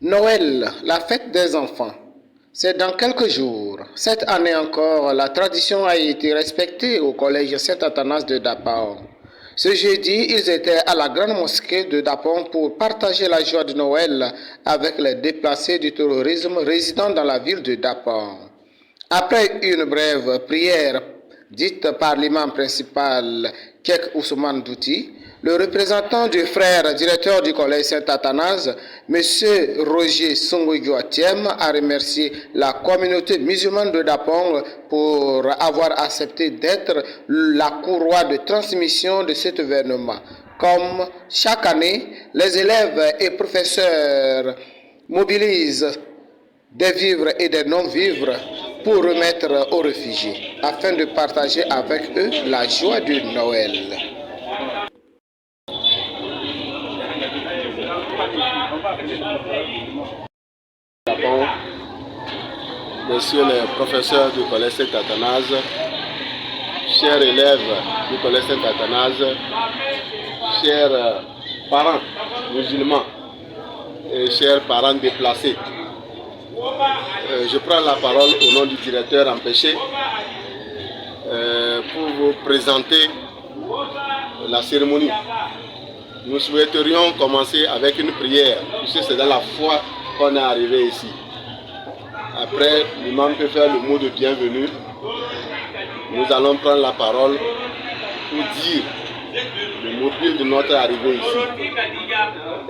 Noël, la fête des enfants. C'est dans quelques jours. Cette année encore, la tradition a été respectée au collège Saint-Athanas de Dapao. Ce jeudi, ils étaient à la grande mosquée de Dapao pour partager la joie de Noël avec les déplacés du terrorisme résidant dans la ville de Dapao. Après une brève prière dite par l'imam principal Kek Ousmane Douti, le représentant du frère directeur du collège Saint-Athanas, M. Roger Songoguatiem, a remercié la communauté musulmane de Dapong pour avoir accepté d'être la courroie de transmission de cet événement. Comme chaque année, les élèves et professeurs mobilisent des vivres et des non-vivres pour remettre aux réfugiés, afin de partager avec eux la joie de Noël. Messieurs les professeurs du collège Saint-Athanas, chers élèves du collège Saint-Athanas, chers parents musulmans et chers parents déplacés, je prends la parole au nom du directeur empêché pour vous présenter la cérémonie. Nous souhaiterions commencer avec une prière, puisque c'est dans la foi qu'on est arrivé ici. Après, l'imam peut faire le mot de bienvenue. Nous allons prendre la parole pour dire le mobile de notre arrivée ici.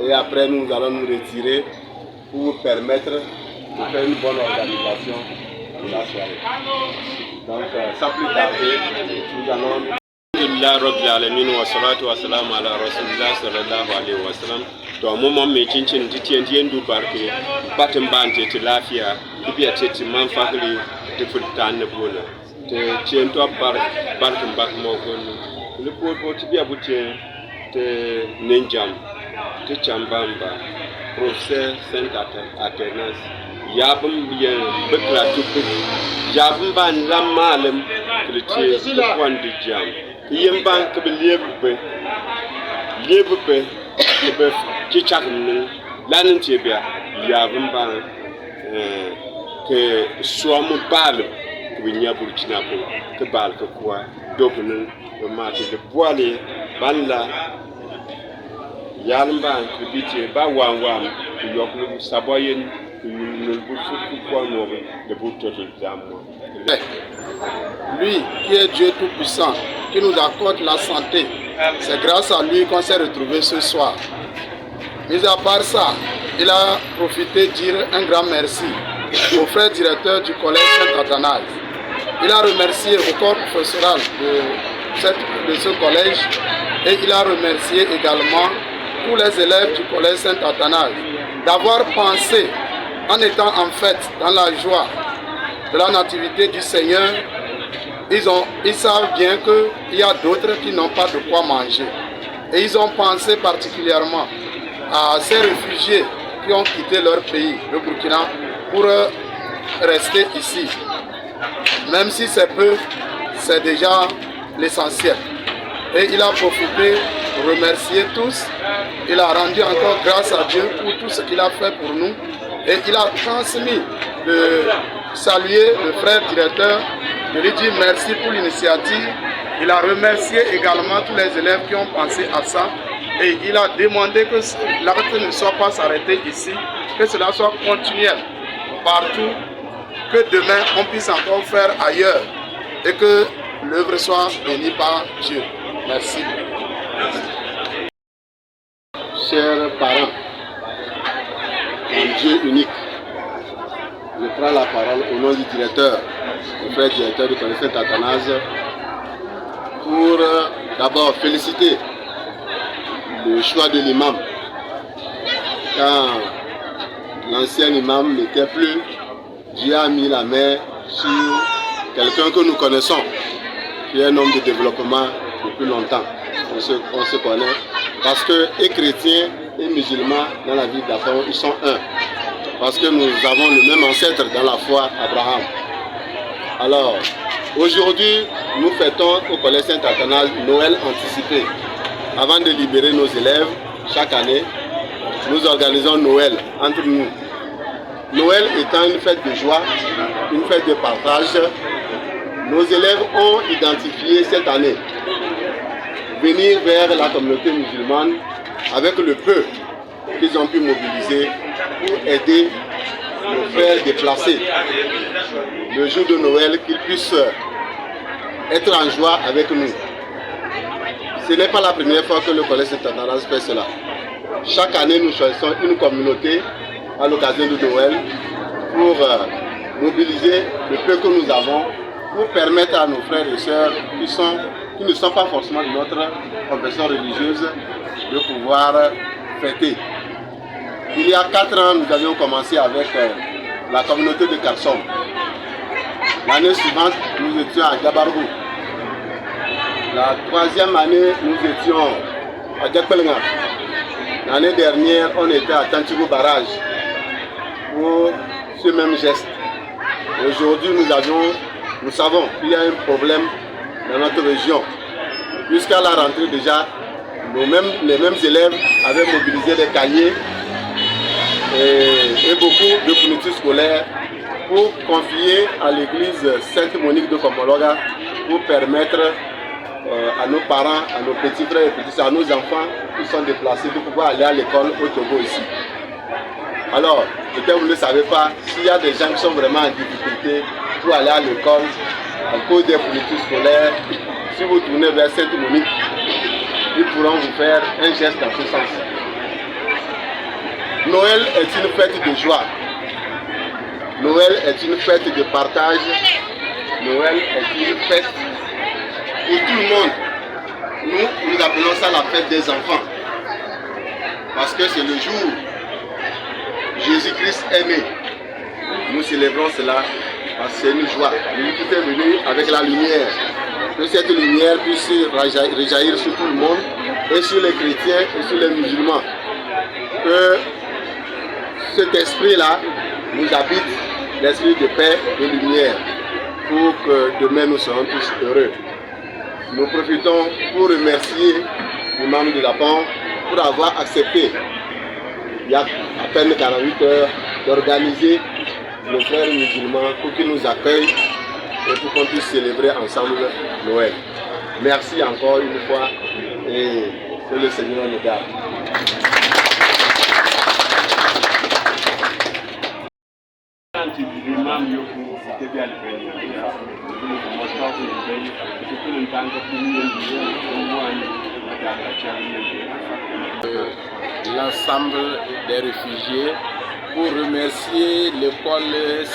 Et après, nous allons nous retirer pour vous permettre de faire une bonne organisation de la soirée. Donc, sans plus tarder, nous allons... Alhamdulillah Rabbil Alamin wa salatu wa salam ala Rasulillah sallallahu alaihi wa sallam. To mu mon me cincin titiyan diyan du barke batin ban te ti lafiya ki biya te ti man fakri te fultan ne bona te cien to barkin bak mo kon le po ti biya butien te nenjam te chambamba professeur Saint Athanas yabum bien bekla tuku yabum ban lamalem le ti ko de jam yem ban ke lebe be chichak ni lanin tebia yabum ban ke somu bal ke nya burkina ko ke bal ke kwa dobnu ma te de boale balla yalum ban ke biti ba wan yoklu saboyen Lui qui est Dieu Tout-Puissant, qui nous accorde la santé, c'est grâce à lui qu'on s'est retrouvés ce soir. Mis à part ça, il a profité de dire un grand merci au frère directeur du collège Saint-Athanas. Il a remercié au corps professoral de ce collège et il a remercié également tous les élèves du collège Saint-Athanas d'avoir pensé, en étant en fête dans la joie de la nativité du Seigneur. Ils savent bien qu'il y a d'autres qui n'ont pas de quoi manger. Et ils ont pensé particulièrement à ces réfugiés qui ont quitté leur pays, le Burkina, pour rester ici. Même si c'est peu, c'est déjà l'essentiel. Et il a profité pour remercier tous. Il a rendu encore grâce à Dieu pour tout ce qu'il a fait pour nous. Et il a transmis de saluer le frère directeur, de lui dire merci pour l'initiative. Il a remercié également tous les élèves qui ont pensé à ça. Et il a demandé que l'acte ne soit pas s'arrêter ici, que cela soit continuel partout, que demain on puisse encore faire ailleurs et que l'œuvre soit bénie par Dieu. Merci. Chers parents, un Dieu unique, je prends la parole au nom du directeur, le frère directeur du collège Saint-Athanas, pour d'abord féliciter le choix de l'imam. Quand l'ancien imam n'était plus, Dieu a mis la main sur quelqu'un que nous connaissons, qui est un homme de développement depuis longtemps. On se connaît. Parce que les chrétiens et musulmans dans la vie d'Abraham, ils sont un. Parce que nous avons le même ancêtre dans la foi, Abraham. Alors, aujourd'hui, nous fêtons au collège Saint-Athanas Noël anticipé. Avant de libérer nos élèves, chaque année, nous organisons Noël entre nous. Noël étant une fête de joie, une fête de partage, nos élèves ont identifié cette année venir vers la communauté musulmane avec le peu qu'ils ont pu mobiliser pour aider nos frères déplacés le jour de Noël, qu'ils puissent être en joie avec nous. Ce n'est pas la première fois que le collège Sainte-Athanase fait cela. Chaque année, nous choisissons une communauté à l'occasion de Noël pour mobiliser le peu que nous avons, pour permettre à nos frères et sœurs qui ne sont pas forcément de notre confession religieuse de pouvoir fêter. Il y a 4 ans, nous avions commencé avec la communauté de Karsom. L'année suivante, nous étions à Gabargou. La 3e année, nous étions à Djekbelenga. L'année dernière, on était à Tantigo Barrage pour ce même geste. Aujourd'hui, nous savons qu'il y a un problème dans notre région. Jusqu'à la rentrée déjà, les mêmes élèves avaient mobilisé des cahiers et beaucoup de fournitures scolaires pour confier à l'église Sainte-Monique de Komologa pour permettre à nos parents, à nos petits frères et petites sœurs, à nos enfants qui sont déplacés de pouvoir aller à l'école au Togo ici. Alors, peut-être vous ne savez pas, s'il y a des gens qui sont vraiment en difficulté pour aller à l'école à cause des fournitures scolaires, si vous tournez vers Sainte-Monique, ils pourront vous faire un geste dans ce sens. Noël est une fête de joie. Noël est une fête de partage. Noël est une fête pour tout le monde. Nous appelons ça la fête des enfants. Parce que c'est le jour où Jésus-Christ est né. Nous célébrons cela parce que c'est une joie. Lui qui est venu avec la lumière. Que cette lumière puisse rejaillir sur tout le monde, et sur les chrétiens et sur les musulmans. Que cet esprit-là nous habite, l'esprit de paix et de lumière, pour que demain nous serons tous heureux. Nous profitons pour remercier l'imam de Dapao pour avoir accepté, il y a à peine 48 heures, d'organiser nos frères musulmans pour qu'ils nous accueillent et pour qu'on puisse célébrer ensemble Noël. Merci encore une fois et que le Seigneur nous garde. L'ensemble des réfugiés pour remercier l'école